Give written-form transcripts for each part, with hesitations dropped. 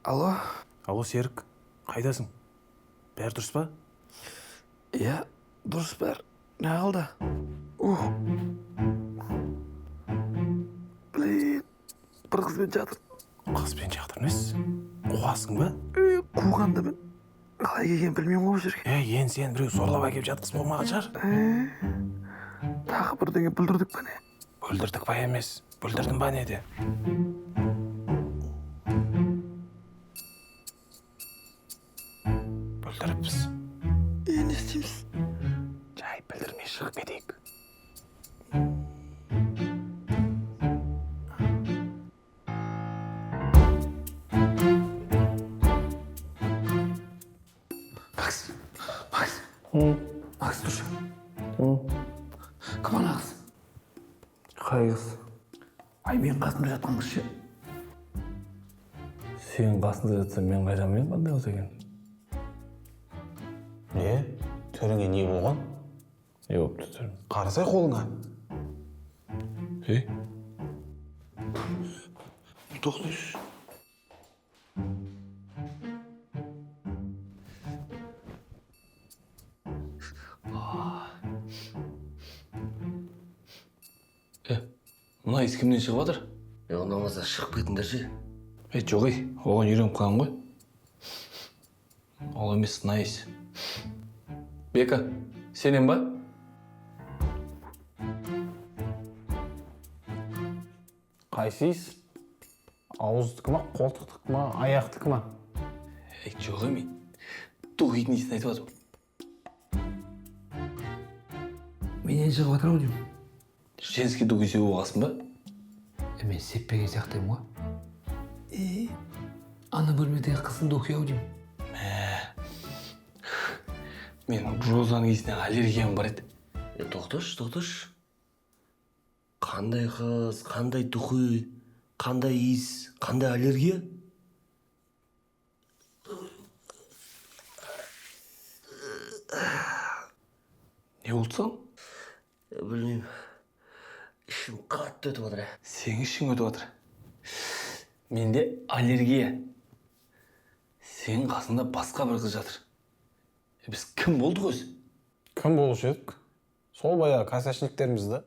Алло. Алло, Серік, қайдасың? Бәрі дұрыс па? Иә, дұрыс бәр. Не қалды? Блин, бір қызбен жатыр. Қызбен жатыр емес? Қуасың ба? Қуғанды мен. Қалай келген білмеймін ғой жерге. Енді сен біреу зорлап әкеп жатқызып болмаған шығар? Тағы бірдеңе бүлдірдік па не? Бүлдірдік па емес? Бүлдірдің ба не де? Бүлдіріппіз. Не істейміз? Жай білдірмей шығып кетейік. Макс, тұршы. Кім ана қыз? Қай қыз? Ай, мен қасымда жатқан қыз ше. Сен қасында жатса мен қайдан білемін қандай қыз екен? Не? Төріңе не болған? Не болып тұр? Қарасай қолыңа. Тоқтайшы. Мына иіс кімнен шығып жатыр? Онамазда шығып кетіңдер ше. Жоқ ей, оған үйреніп қалған ғой. Ол емес, мына иіс. Бека, сенен ба? Қайсы иіс? Ауыздікі ма, қолтықтық ма, аяқтікі ма? Жоқ емей. Тоғитын иісін айтып жатыр. Менен шығып жатыр ау деймін. Женский дух есеу болғасын ба? Мен сеппеген сияқтаймын ғой. Ана бөлмедегі қыздың духи ау деймін. Мен Розаның иісіне аллергиям бар еді. Тоқташ. Қандай қыз, қандай духи, қандай иіс, қандай аллергия? Не болды саған? Білмеймін. Ішім қатты өтіп отыр. Сен ішің өтіп жатыр. Менде аллергия. Сен қасында басқа бір қыз жатыр. Біз кім болдық өзі? Кім болушы едік? Сол баяғы косячниктерімізді.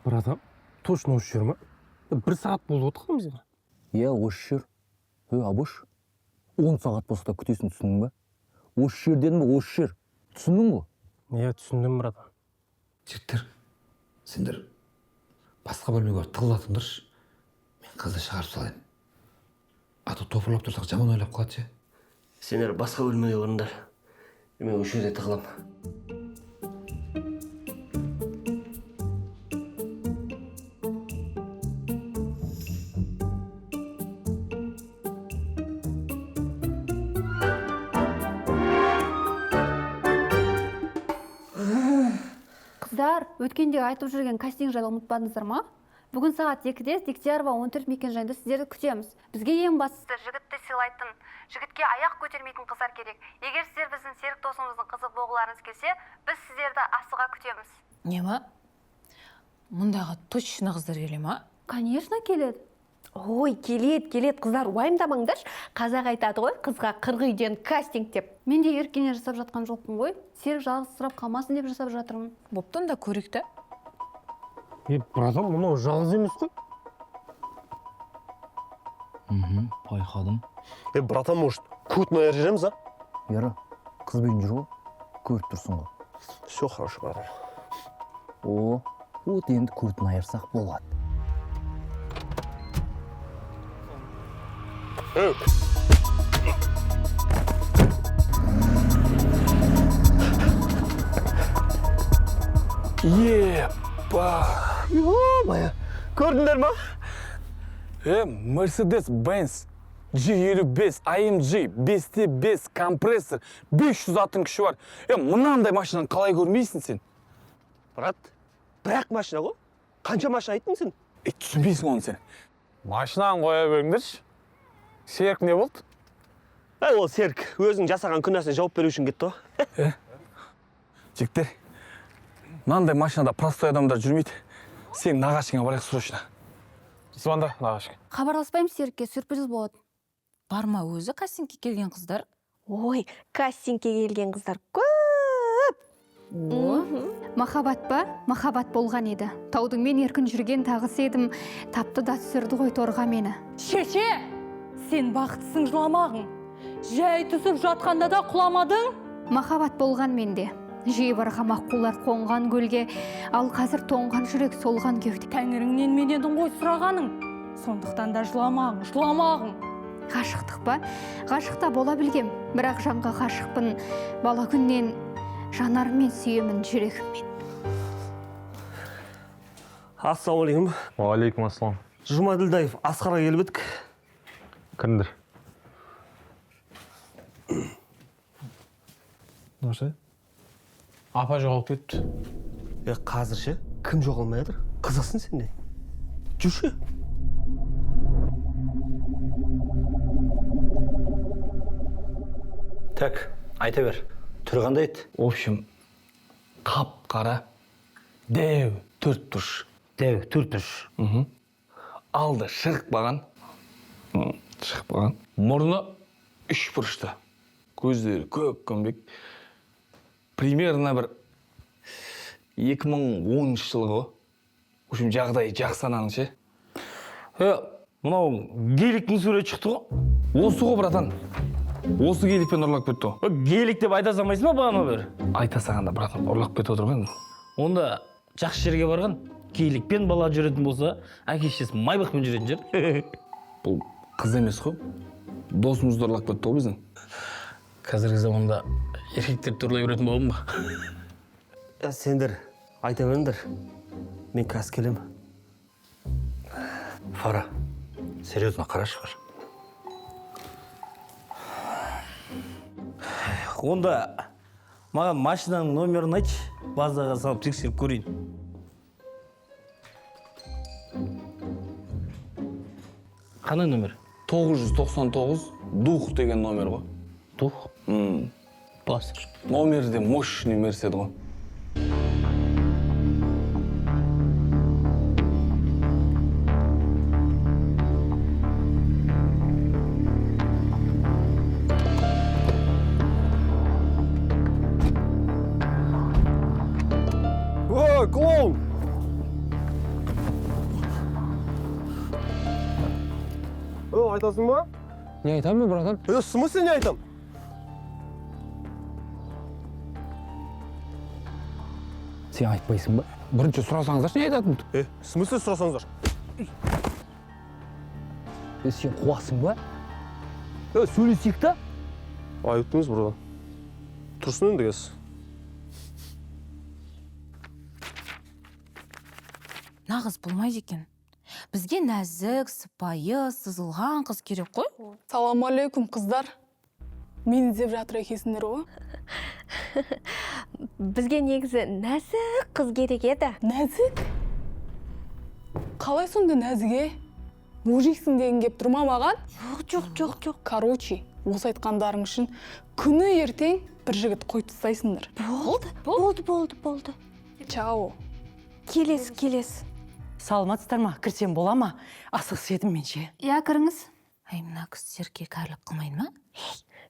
Братан, точно осы жер ма? Бір сағат болды отырғанбыз енді. Иә, осы жер. Абыш, 10 сағат болса күтесің, түсіндің ба? Осы жер дедім ба, осы жер. Түсіндің ғой? Иә, түсіндім, братан. Жігіттер, сендер басқа бөлмеге барып тығылатыңдаршы. Мен қызды шығарып салайын. А то топырлап тұрсақ жаман ойлап қалады ше. Сендер басқа бөлмеге барыңдар. Мен осы жерде тығылам. Қыздар, өткенде айтып жүрген кастинг жайлы ұмытпадыңыздар ма? Бүгін сағат 2-де Дегтярова 14 мекен-жайында сіздерді күтеміз. Бізге ең бастысы жігітті сыйлайтын, жігітке аяқ көтермейтін қыздар керек. Егер сіздер біздің Серік досымыздың қызы болғыларыңыз келсе, біз сіздерді асыға күтеміз. Не ма? Мұндағы точно қыздар келе ма? Конечно, келеді. Ой, келет, қыздар, уайымдамаңдаршы. Қазақ айтады ғой, қызға 40 үйден кастинг деп. Мен де еркене жасап жатқан жоқпын ғой. Серік жалғыз сұрап қалмасын деп жасап жатырмын. Боптан да көрікті. Братан, мұнау жалғыз емес қой. Байқадым. Братан, может, көтін аяр жереміз, а? Ера, қызбен жүр ғой, көріп тұрсың ғой. Все хорошо, братан. Вот енді көтін айырсақ болады. Бая, көрдіңдер ма? Mercedes-Benz G55 AMG 5-5 компрессор 500 аттың күші бар. Мынандай машинаны қалай көрмейсің сен? Брат, бірақ машина ғой. Қанша машина айттың сен? Түсінбейсің оны сен. Машинаны қоя беріңдерші. Серік не болды? Ол Серік өзінің жасаған күнәсіне жауап беру үшін кетті ғой. Жігіттер, мынандай машинада простой адамдар жүрмейді. Сен нағашыңа барайық срочно. звонда нағашқа. Хабарласпаймыз Серікке, сюрприз болады. Барма өзі кастингке келген қыздар. Ой, кастингке келген қыздар көп. Махаббат па? Махаббат болған еді. Таудың мен еркін жүрген тағысы едім, тапты да түсірді ғой торға мені. Шеше, сен бақыттысың, жыламағың. Жай түсіп жатқанда да құламадың. Махаббат болған менде. Жиі барған аққулар қонған көлге, ал қазір тоңған жүрек солған кеуде. Тәңіріңнен мен едің ғой сұрағаның. Сондықтан да жыламағың, жыламағың. Ғашықтық па? Ғашықта бола білгем, бірақ жанға ғашықпын. Бала күннен жанарыммен сүйемін жүрегіммен. Ассалаумағалейкум. Уағалейкум ассалам. Жұмаділдаев Асқарға келіп едік. Кімдір? Нұрсы? Апа жоғалып кетті. Қазір ше, кім жоғалмай жатыр? Қызықсың сен де. Жүрші. Так, айта бер. Түрі қандай еді? В общем, қап-қара, дәу, төрт бұрыш. Дәу, төртүш. Алды шығып баған. Мұрны үш бұрышты. Көздері көк көмбек. Примерно бір 2010 жылғы. В общем, жағдай жақсананың ше. Мынау геликтің суреті шықты ғой. Осы ғой, братан. Осы геликпен ұрлап кетті ғой. Гелик деп айта салмайсың ба бағана бері? Айта сағанда, братан, ұрлап кетіп отырған. Онда жақсы жерге барған, геликпен бала жүретін болса, әке-шешесі майбақпен жүретін жер. Бұл қыз емес қой. Досымызды ұрлап кетті ғой біздің. Қазіргі заманда еркектер түрлей беретін болдым ба? Сендер айта беріңдер. Мен қазір келем. Фара, серьезно қарашы бар. Онда маған машинаның номерін айтшы, базаға салып тексеріп көрейін. Қандай номер? 999 дух деген номер ғой. Дух? Бас. Номерде мощный мерсед ғой. Ой, клоун! Айтасың ба? Не айтамын, братан? В смысле не айтам? Сен айтпайсың ба? Бірінші сұрасаңыздаршы, не айтатын? В смысле сұрасаңыздар? Сен қуасың ба? Сөйлесек та? Айыптыңыз бұрдан. Тұрсын енді кез. Нағыз болмайды екен. Бізге нәзік, сыпайы, сызылған қыз керек қой. Салам алейкум, қыздар. Мені деп жатыр екесіңдер ғой. Бізге негізі нәзік қыз керек еді. Нәзік? Қалай сонда нәзіге? Мужиксің деген кеп тұрма маған? Жоқ. Короче, осы айтқандарың үшін күні ертең бір жігіт қойып тастайсыңдар. Болды. Чао. Келес. Саламатсыздар ма? Кірсем бола ма? Асығыс едім мен ше. Иә, кіріңіз. Мына қыз серке кәрілік қылмайды ма?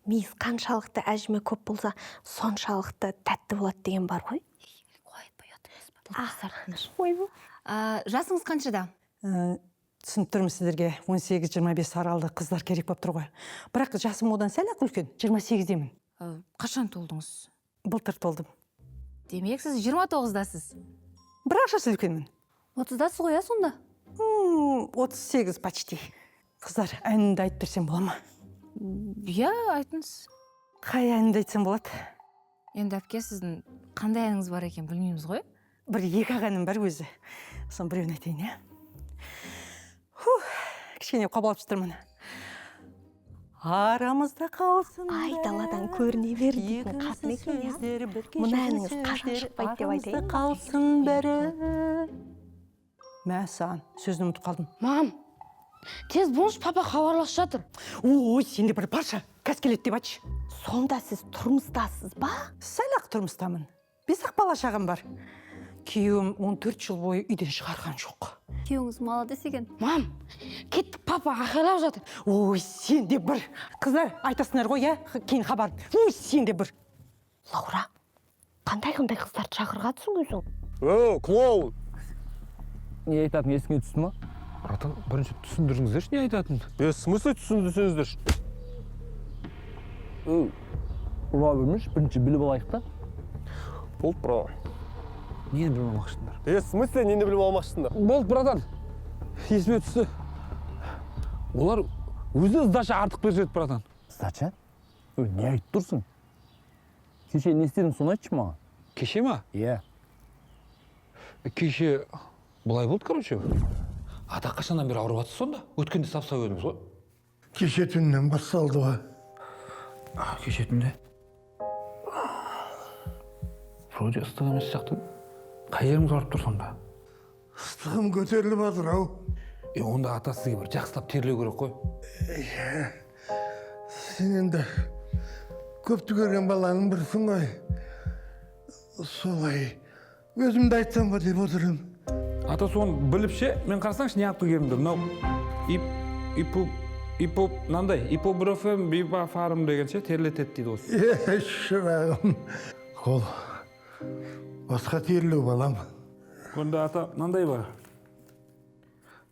Мейіз қаншалықты әжімі көп болса, соншалықты тәтті болады деген бар ғой. Жасыңыз қаншада? Түсініп тұрмын сіздерге 18-25 аралды қыздар керек болып тұр ғой. Бірақ жасым одан сәл-ақ үлкен, 28-демін. Қашан толдыңыз? Былтыр толдым. Демек, сіз 29-дасыз. Бірақ жасы үлкенмін. 30-дасыз ғой, сонда? 38 почти. Қыздар, әнімді айтып берсем бола ма? Иә, айтыңыз. Қай әнімді айтсам болады? Енді әпке, сіздің қандай әніңіз бар екен білмейміз ғой? Бір екі-ақ әнім бар өзі. Сон біреуін айтайын, иә? Кішкене қабалап тұрмын. Арамызда қалсын бәрі. Айдаладан көріне бер дейтін қатын екен, иә? Мұна әніңіз қашан шықпайды деп айтайын. Арамызда қалсын бәрі. Мә, саған, сөзін ұмытып қалдым. Мам, тез болшы, папа хабарласып жатыр. Ой, сенде бір парша, кәс келеді деп айтшы. Сонда сіз тұрмыстасыз ба? Сәл-ақ тұрмыстамын. 5-ақ бала шағам бар. Күйеуім 14 жыл бойы үйден шығарған жоқ. күйеуіңіз молодец екен. Мам, кеттік, папа ақайлап жатыр. Ой, сен де бір. Қыздар, айтасыңдар ғой, иә? Кейін хабар. Ой, сен де бір. Лаура, қандай қыздарды шақырғатсың өзің? клоун. Не айтатынын есіңе түсті ма? братан, бірінші түсіндіріңіздерші не айтатынын. В смысле түсіндірсеңіздерші? Ұра бермеш, бірінші біліп алайық та. Болды, братан. Нені біліп алмақшысыңдар? В смысле нені біліп алмақшысыңдар? Болды, братан. Есіме түсті. Олар өзіне сдача артық беріп жіберді, братан. Сдача? Не айтып тұрсың? Кеше не істедің, соны айтшы маған. Кеше ма? Иә. Кеше былай болды, короче. Ата қашаннан бері ауырып жатсыз сонда? Өткенде сап-сау едіңіз ғой? Кеше түннен басталды ғой. Кеше түнде? Вроде ыстық емес сияқты. Қай жеріңіз ауырып тұр сонда? Ыстығым көтеріліп жатыр ау. Онда ата сізге бір жақсылап терлеу керек қой. Сен енді көпті көрген баланың бірсің ғой. Солай өзімді айтсам ба деп отырмын. Ата соны біліп ше, мен қарасаңшы не алып келгенімді. Мынау мынандай ипоброфен бибафарм деген ше терлетеді дейді осы. Шырағым, ол басқа терлеу балам. Онда ата мынандай бар.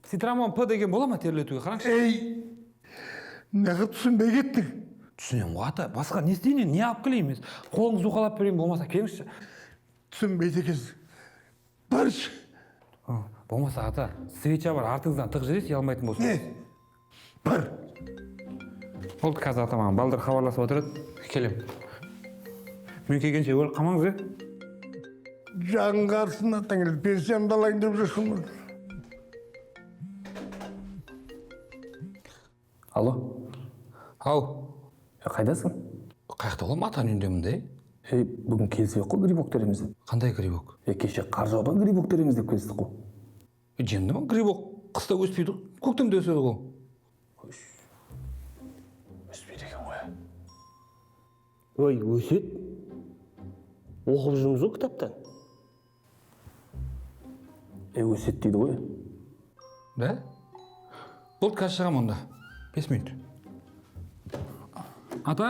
Цитрамон П деген бола ма терлетуге, қараңызшы. Неғып түсінбей кеттің? Түсінемін ғой ата, басқа не істейін, не алып келейін мен? Қолыңызды уқалап берейін, болмаса келіңізші. Түсінбейді екенсің. Баршы. Болмаса ата, свеча бар, артыңыздан тық жерде сия алмайтын болсын. Бар. Болды, қазір ата маған балдар хабарласып отырады. Келем. Мен келгенше өліп қалмаңыз, Жағын қарсына тәңіл пенсиямды алайын деп жүрсің ғой. Алло. Ау. Қайдасың? Қаяқта оламын, атаның үйіндемін де. Бүгін келсек қой грибок теремізді. Қандай грибок? Кеше қар жауды грибок тереміз деп келістік қой. Жемді ма грибок? Қыста өспейді, көктемде өседі ғой. Өспейді екен ғой. Ой, өсет? Оқып жүрміз ғой кітаптан. Өсет дейді ғой. Да? Болды, қазір шығам онда. 5 минут. Ата,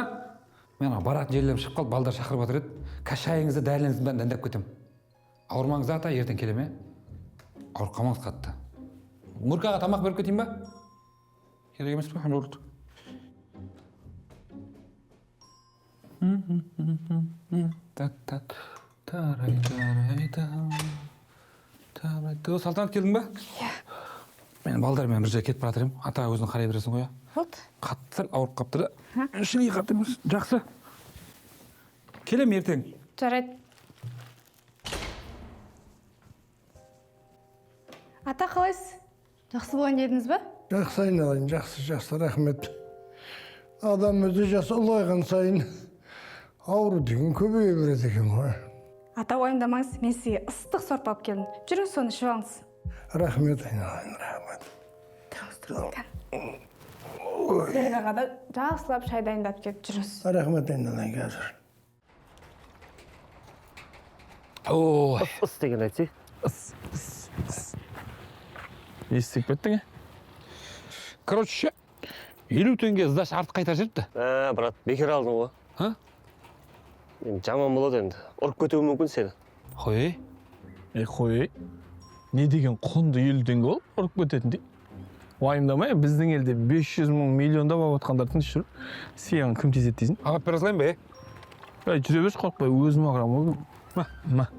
мен баратын жерлерім шығып қалды, балдар шақырып жатыр еді. Шайыңызды, дәрілеріңізді бәрін дайындап кетем. Ауырмаңыз ата, ертең келем, ауырып қалмаңыз қатты. Муркаға тамақ беріп кетейін ба? Керек емес пе? Болды. Салтанат келдің ба? Иә. Мен балдармен бір жерге кетіп бара жатырмын. Ата өзің қарай бересің ғой. Болды. Қатты сәл ауырып қапты да. Шыны қатты емес. Жақсы. Келем ертең. Жарайды. Ата қалайсыз? Жақсы болған дедіңіз ба? Жақсы айналайын, жақсы, рахмет. Адам өзі жасы ұлғайған сайын ауру деген көбейе береді екен ғой. Ата уайымдамаңыз, мен сізге ыстық сорпа алып келдім. Жүріңіз, соны ішіп алыңыз. Рахмет айналайын, рахмет. Зергаға да жақсылап шай дайындап келіп жүріңіз. Рахмет айналайын қазір. Ыс деген айтсы. Не істеп кеттің, Короче, 50 теңге сдача артық қайтар жерді. Брат, бекер алдың ғой. Мен жаман болады енді. Ұрып кетуі мүмкін сені. Қой. Қой. Не деген құнды 50 теңге ол, ұрып кететіндей. Уайымдамай, біздің елде 500 мың миллионда болып отқандар тыныш жүр. Сен кім тезет дейсің? Ағап бере салайын ба? Жүре берші қорықпай, өзім ағырам. Ма.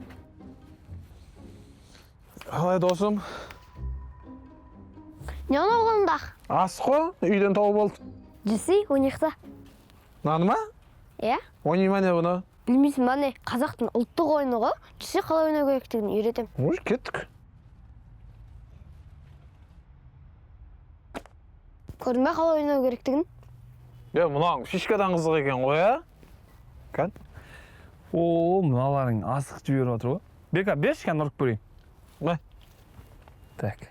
Қалай досым? Не оңалғанда? Ас қой, үйден тауып алды. Жесі, ойнақта. Наны ма? Иә? Ойнай ма не бұны? Білмейсің ба не, қазақтың ұлттық ойыны ғой. Жесі қалай ойнау керектігін үйретем. Ой, кеттік. Көрдің бе қалай ойнау керектігін? Мұнаң фишкадан қызық екен ғой, Кән? Мыналарың асық жіберіп отыр ғой. Бека, бершкен ұрып көрейін. Қай. Так.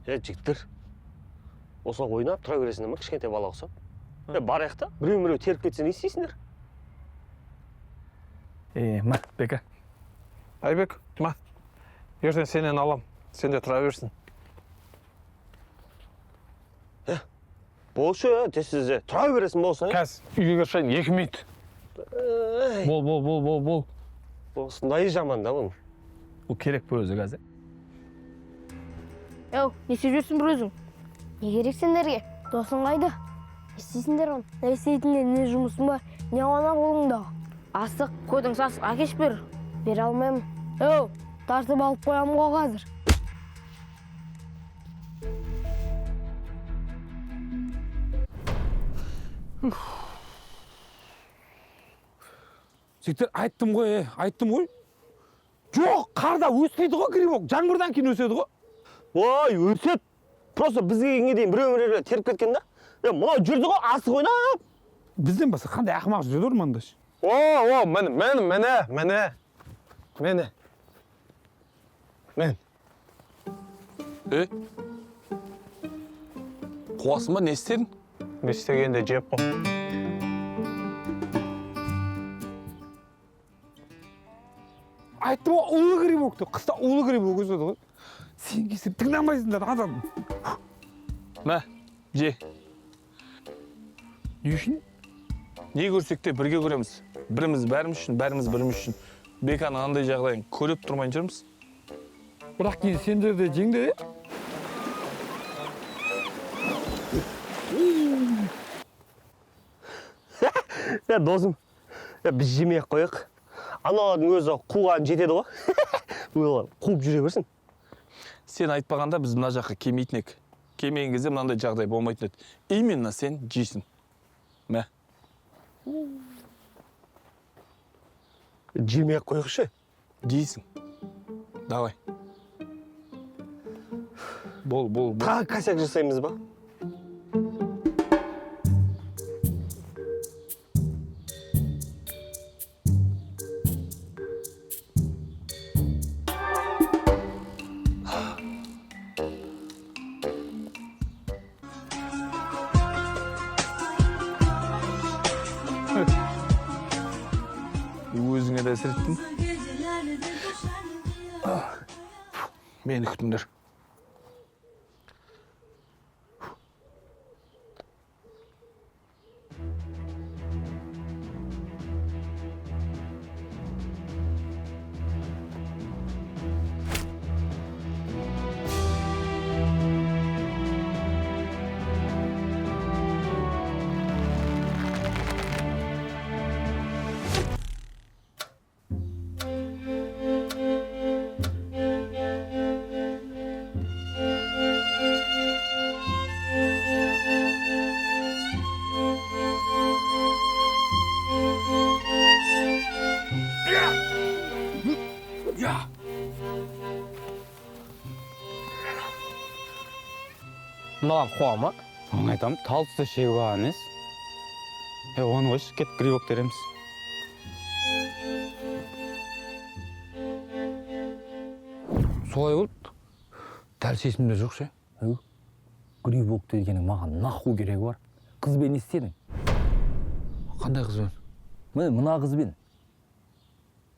Жігіттер, осылай ойнап тұра бересіңдер ма, кішкентай бала ұқсап? Барайық та, біреу теріп кетсе не істейсіңдер? Ма, Бека. Айбек, ма. Ертең сенен алам. Сен де тұра берсін. Болшы, тез-тез тұра бересің болса. Қазір үйге кіршайын 2 минут. Бол. Осындай жаман да бұның. Бұл керек бұл өзі қазір. Яу, не істеп жүрсің бір өзің? Не керек сендерге? Досың қайда? Не істейсіңдер оны? Не істейтіндер, не жұмысың ба? Не ана қолыңда? Астық, көдің сасық әкеш бер. Бере алмаймын. Яу, тартып алып қоямын ғой қазір. Жігіттер, айттым ғой. Жоқ, қарда өспейді ғой грибок, жаңбырдан кейін өседі ғой. Ой, өсет. Просто бізге келгенге дейін біреу теріп кеткен да. Мынау жүрді ғой, асық ойнап. Бізден басқа қандай ақымақ жүреді орманда? Мені. Қуасың ба, не істедің? Не істегенде жеп қой. Айттым ғой, улы грибок деп, қыста улы грибок өседі ғой. Сен келсең тыңдамайсыңдар адам. Мә, же. Не үшін? Не көрсек те бірге көреміз. Біріміз бәріміз үшін, бәріміз біріміз үшін. Беканың андай жағдайын көріп тұрмайын жүрміз. Бірақ кейін сендер де жеңді. Досым, біз жемей қойық. Аналардың өзі қуған жетеді ғой. Олар қуып жүре берсін. Сен айтпағанда біз мына жаққа келмейтін ек. Келмеген кезде мынандай жағдай болмайтын еді. Именно сен жейсің. Мә. Жемей қойықшы. Жейсің. Давай. Бол. Тағы косяк жасаймыз ба? Өзіңе де әсер еттің. Мені күтіңдер. Мынаған қуама? Оны айтам, талысты шеу бағаныз. Оны қойшы, кет грибок тереміз. Солай болды. Дәл сесімде жоқ ше. Грибок дегенің маған наху керегі бар. Қызбен не істедің? Қандай қызбен? Мына қызбен.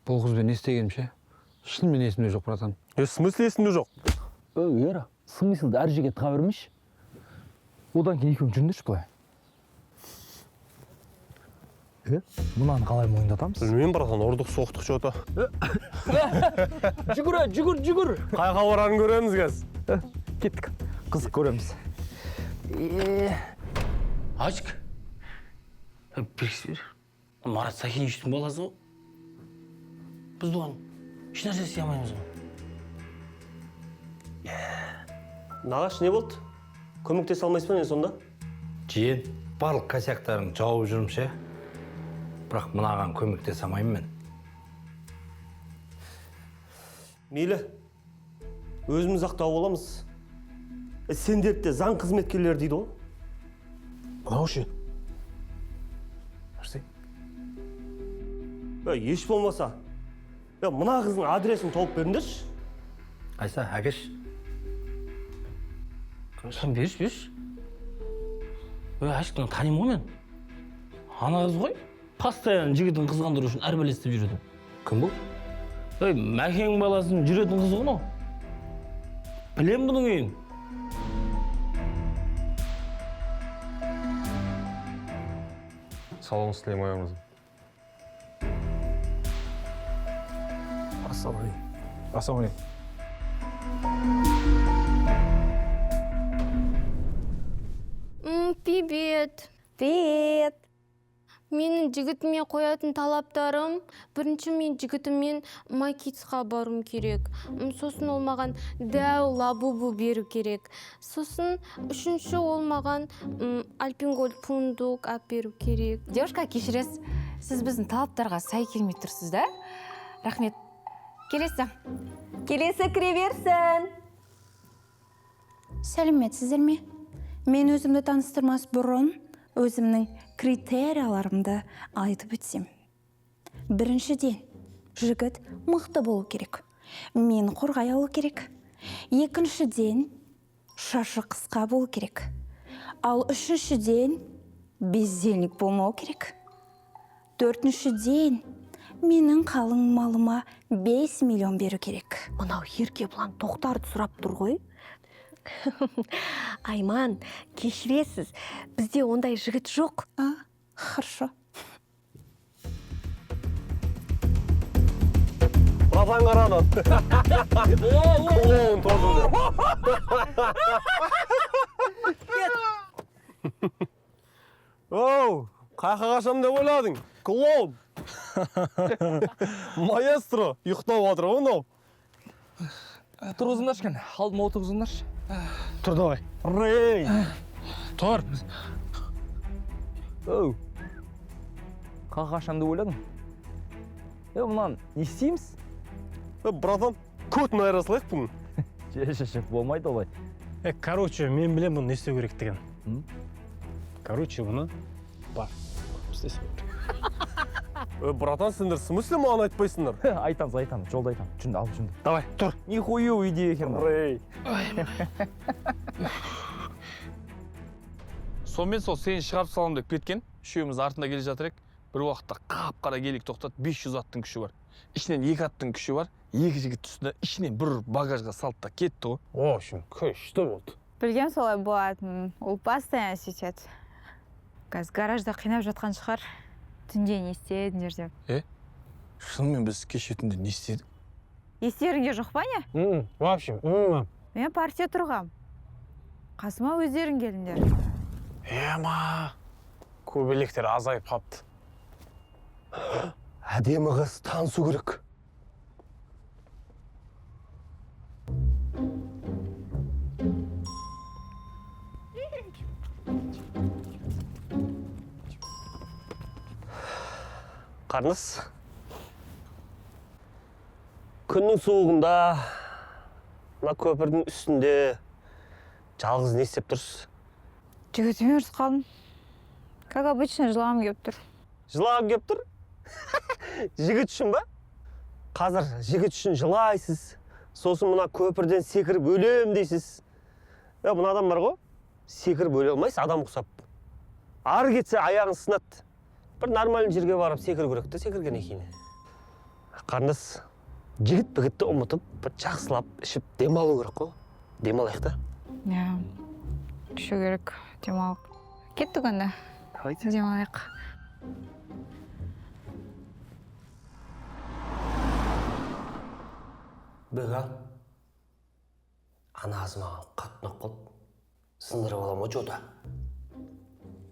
Бұл қызбен не істегенім ше? Шынымен есімде жоқ, братан. Смысле есімде жоқ? Ера, смыслды әр жерге тыға бермеш. Одан кейін екеуің жүріңдерші былай. Мынаны қалай мойындатамыз? Білмеймін, братан, ұрдық соқтық что-то. Жүгір. Қайға барарын көреміз қазір. Кеттік. Қызық көреміз. Ачк. Бексбер. Марат Сахиничтің баласы ғой. Біз бұған еш нәрсе істей алмаймыз ғой. Нағаш, не болды? Көмектесе алмайсыз ба не сонда? Жиен, барлық косяктарын жауып жүрмше. Бірақ мынаған көмектесе алмаймын мен. Мейлі, өзіміз ақтау боламыз. Сендер де заң қызметкерлері дейді ғой. Мынау ше? Еш болмаса, мына қыздың адресін тауып беріңдерші. Айса, әкеш. Сен беріш. Ашықтың танимын ғой мен. Ана қыз ғой, постоянно жігітін қызғандыру үшін әрбәлестіп жүреді. Кім бұл? Ой, Мәкең баласының жүретін қызы ғой. Білем бұның үйін. Саламатсыз тілеймін аяғыңыз. Ассалаумағалейкум. Привет. Привет. Менің жігітіме қоятын талаптарым, бірінші мен жігітіммен Макитсқа барым керек. Сосын ол маған дәу лабубу беру керек. Сосын үшінші ол маған альпингольд фундук ап беру керек. Девушка, кешіресіз, сіз біздің талаптарға сай келмей тұрсыз да? Рахмет. Келесі. Келесі кіре берсін. Сәлеметсіздер ме? Мен өзімді таныстырмас бұрын өзімнің критерияларымды айтып өтсем. Біріншіден, жігіт мықты болу керек. Мен қорғай алу керек. Екіншіден, шашы қысқа болу керек. Ал үшіншіден, бездельник болмау керек. Төртіншіден, менің қалың малыма 5 миллион беру керек. Мынау ерке бұлан тоқтарды сұрап тұр ғой. Айман, кешіресіз, бізде ондай жігіт жоқ. Хорошо. Братан қарады. Клоун толды. Оу, қайқа қашам деп ойладың? Клоун. Маэстро, ұйықтап отыр онау. Тұрғызыңдаршы кен, алдыма отырғызыңдаршы. Тұр давай. Рей. Тұр. Оу. Қашам деп ойладың? Мұнан, не істейміз? Братан, көтін айырасылайық бүгін. Шешіп, болмайды олай. Короче, мен білем бұны не істеу керектігін. Короче, бұны бар. Істесем. Братан, сендер смысле маған айтпайсыңдар? Айтамыз, жолда айтамыз. Жүнді, ал жүнді. Давай, тұр. Нихуя идея екен. Рей. Сонымен сол сені шығарып салам деп кеткен. Үшеуміз артында келе жатыр ек. Бір уақытта қап-қара келік тоқтат, 500 аттың күші бар. Ішінен 2 аттың күші бар. 2 жігіт үстінде ішінен бір багажға салды да кетті ғой. О, үшін күшті болды. Білген солай болатын. Ол постоянно сөйтеді. Қазір гаражда қинап жатқан шығар. Түнде не істедіңдер деп. Шынымен біз кеше түнде не істедік? Естеріңде жоқ па не? В общем, Мен партия тұрғам. Қасыма өздерің келіңдер. Ема, көбелектер азайып қапты. Әдемі қыз танысу керек. Қарныс. Күннің суығында, мына көпірдің үстінде жалғыз не істеп тұрсыз? Жігітіме ұрыс қалдым. Как обычно, жылағым келіп тұр. Жылағым келіп тұр? Жігіт үшін ба? Қазір жігіт үшін жылайсыз. Сосын мына көпірден секіріп өлем дейсіз. Мына адам бар ғой, секіріп өле алмайсыз, адам құсап. Ары кетсе аяғын сынады. Бір нормальный жерге барып секіру керек те, секіргеннен кейін. Қарындас, жігіт бігітті ұмытып, бір жақсылап ішіп демалу керек қой. Демалайық та. Ішу керек, демалып. Кеттік онда. Демалайық. Бөға, ана азы маған қаттынақ қалып, сындырып аламын о жода.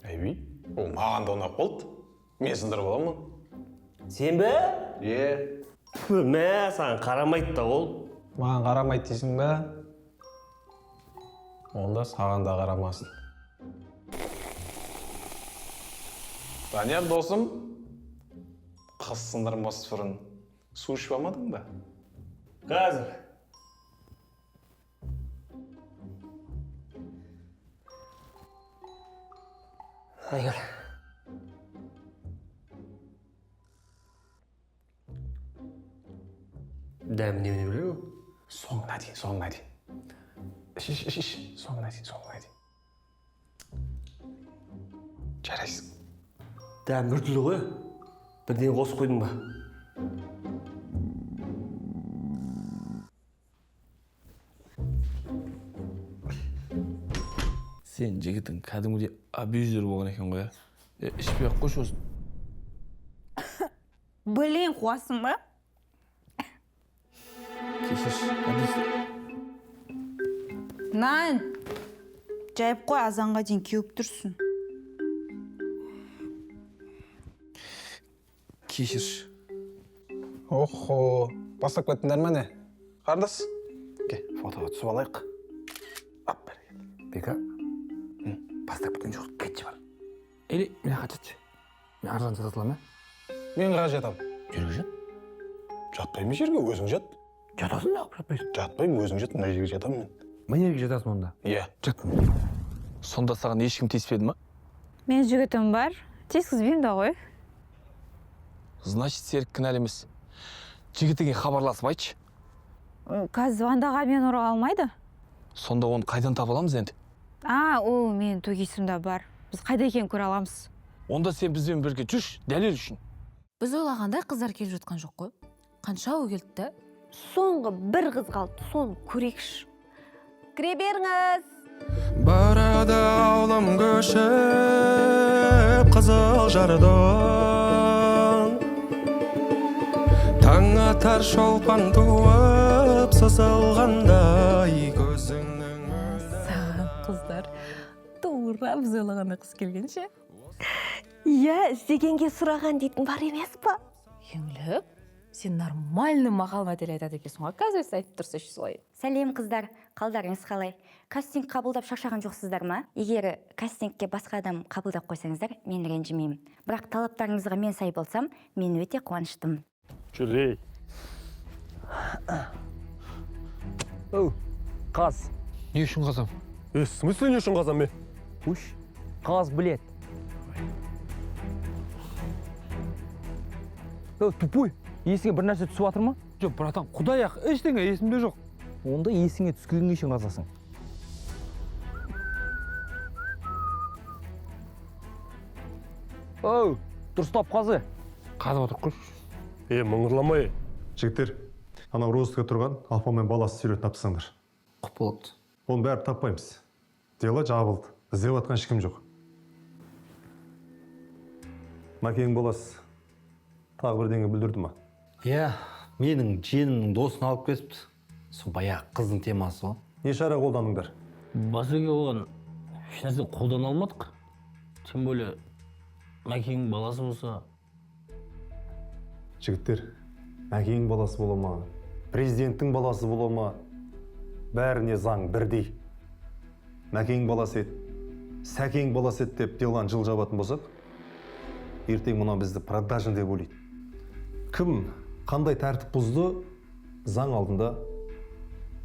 Әйби, ол маған да ұнап болды. Мен сындырып аламын. Сен бе? Мә, саған қарамайды да ол. Маған қарамайды дейсің бе? Онда саған да қарамасын. Данияр досым, қыз сындырмас бұрын су ішіп алмадың ба? Қазір. Айгер. Дәмі немене біле ме? Соңына дейін. Іш, соңына дейін. Жарайсың. Дәмі бір түрлі ғой. Бірден қосып қойдың ба? Сен жігітің кәдімгідей абьюзер болған екен ғой, иә? Ішпей ақ қойшы осыны. Блин, қуасың ба? Кешірші, әдейсі. Нан, жайып қой, азанға дейін кеуіп тұрсын. Кешірші. Охо, бастап кеттіңдер ме не? Қардас? Ке, фотоға түсіп алайық. Бека, бастап кеткен жоқ, кетші бар. Или мен қачатшы. Мен арзан жата салам, Мен қара жатам. Жерге жат. Жатпаймын жерге, өзің жат. Жатасың да, жатпайсың. Жатпаймын, өзің жат, мына жерге жатамын мен. Мен жерге жатасың онда. Иә. Жат. Сонда саған ешкім тиіспеді ма? Мен жігітім бар, тиіскізбеймін да ғой. Значит, Серік кінәлі емес. Жігітіңе хабарласып айтшы. Қазір звондаға мен ұра алмайды. Сонда оны қайдан таба аламыз енді? Ол менің төгесімде бар. Біз қайда екенін көре аламыз. Онда сен бізбен бірге жүрші, дәлел үшін. Біз ойлағандай қыздар келіп жатқан жоқ қой. Қаншауы келді да? Соңғы бір қыз қалды, соны көрейікші. Кіре беріңіз. Барады аулым көшіп қызыл жардан, таң атар шолпан туып сызылғандай көзіңнің Саған қыздар тура біз ойлағандай қыз келгенше. Иә, іздегенге сұраған дейтін бар емес па? Еңлік, сен нормальный мақал мәтел айтады екенсің ғой, қазір айтып тұрсыз солай. Сәлем қыздар, қалдарыңыз қалай? Кастинг қабылдап шаршаған жоқсыздар ма? Егер кастингке басқа адам қабылдап қойсаңыздар, мен ренжімеймін. Бірақ талаптарыңызға мен сай болсам, мен өте қуаныштымын. Жүрей. Оу, қаз. Не үшін қазам? В смысле не үшін қазам мен? Уш, қаз білет. Тупой, есіңе бір нәрсе түсіп жатыр ма? Жоқ, братан, құдай ақ, ештеңе есімде жоқ. Онда есіңе түскенге шейін қазасың. Оу, дұрыстап қазы. Қазып отыр қойшы. Мұңғырламай. Жігіттер, анау розысқа тұрған Алпа мен баласы суретін тапсаңдар. Құп болады. Оны бәрі таппаймыз. Дело жабылды. Іздеп атқан ешкім жоқ. Мәкең баласы тағы бірдеңе білдірді ма? Иә, менің жиенімнің досын алып кесіпті. Сол баяғы қыздың темасы ғой. Не шара қолдандыңдар? Басеге оған ешнәрсе қолдана алмадық. Тем более Мәкеңнің баласы болса. Жігіттер, Мәкеңнің баласы бола ма, президенттің баласы бола ма, бәріне заң бірдей. Мәкеңнің баласы ет, Сәкең баласы ет деп делан жыл жабатын болсақ, ертең мұна бізді продажын деп ойлайды. Кім қандай тәртіп бұзды, заң алдында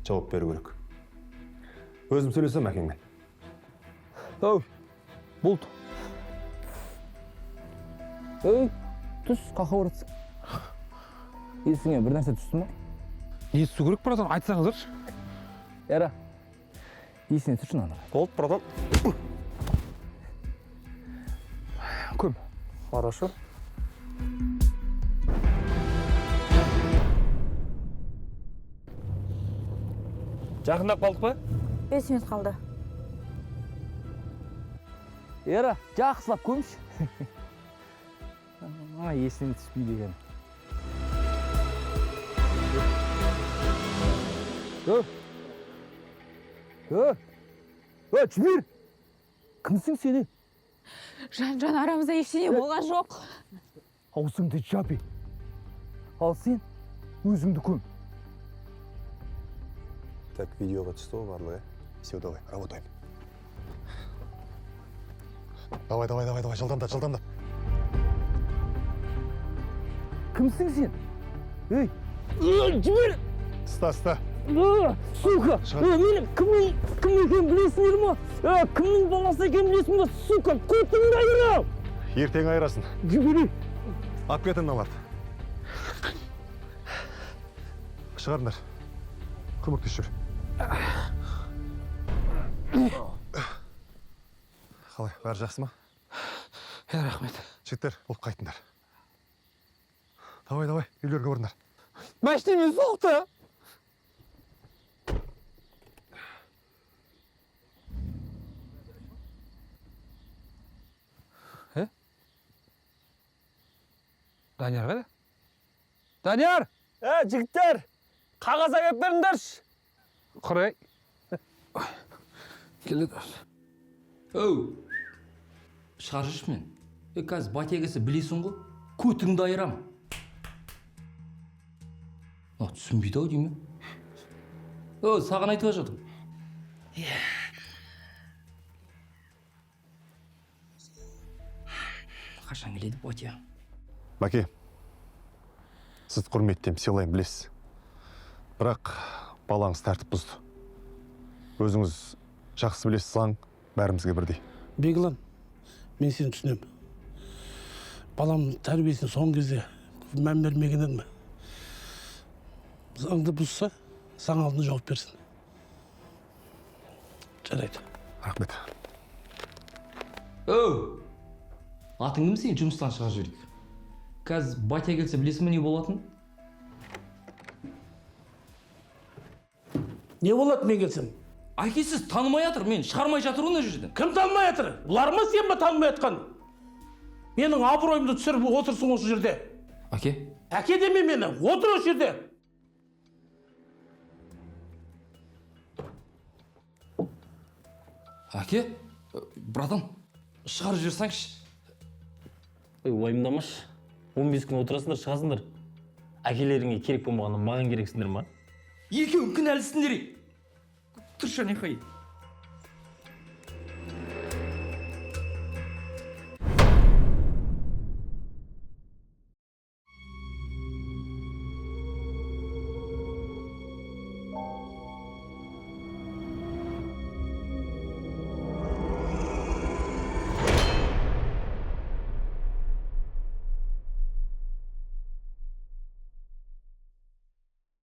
жауап беру керек. Өзім сөйлесем Мәкеңмен. Оу, бұлт. Ей, түс, қақа ұрытсың. Есіңе бір нәрсе түсті ма? Не түсу керек, братан, айтсаңыздаршы. Яра, есіңе түсшін ана. Болды, братан. Көм. Хорошо. Жақындап қалдық па? 5 минут қалды. Яра, жақсылап көмші. Есіңе түспейді екен. Жібер! Кімсің сені? Жан арамызда ештеңе болған жоқ. Аузыңды жапи. Ал сен өзіңді көм. Так, видеоға түсті ғой барлығы. Все, давай, работаем. Давай, жылдамда. Кімсің сен? Ей, жібер! Ста. Сука! Менің кім екен білесіңдер ма? Кімнің баласы екен білесің ба? Сука, көтіңді айырау! Ертең айырасын. Жібері! Ап кетің мыналарды. Шығарыңдар. Көмектесіп жүр. Қалай, бәрі жақсы ма? Рахмет. Жігіттер, болып қайтыңдар. Давай, үйлерге орындар. Мәштемен соқты. Данияр қайда? Данияр! Жігіттер, қағаз әкеп беріңдерші. Құрай. Келеді. Оу, шығар жүрші мен. Қазір батегесі білесің ғой, көтіңді айырам. Түсінбейді ау деймін. Саған айтып жатырмын. Қашан келеді батя? Мәке, сіз құрметтем, сыйлайын білесіз. Бірақ балаңыз тәртіп бұзды. Өзіңіз жақсы білесіз, заң бәрімізге бірдей. Бегілан, мен сені түсінем. Баламның тәрбиесіне соңғы кезде мән бермеген едім. Заңды бұзса, заң алдында жауап берсін. Жарайды. Рахмет. Атың кім сен жұмыстан шығарып жіберейік? Қазір батя келсе білесің бе не болатын? Не болады мен келсем? Әкесіз танымай жатыр, мен шығармай жатыр оны жерден. Кім танымай жатыр? Бұлар ма сен ба танымай жатқан? Менің абыройымды түсіріп отырсың осы жерде. Әке? Әке деме мені, отыр осы жерде. Әке? Братан, шығарып жіберсеңші. Уайымдамаш. 15 күн отырасыңдар, шығасыңдар. Әкелеріңе керек болмағанда маған керексіңдер ма? Екеуің кінәлісіңдер. Тұршы, не қай?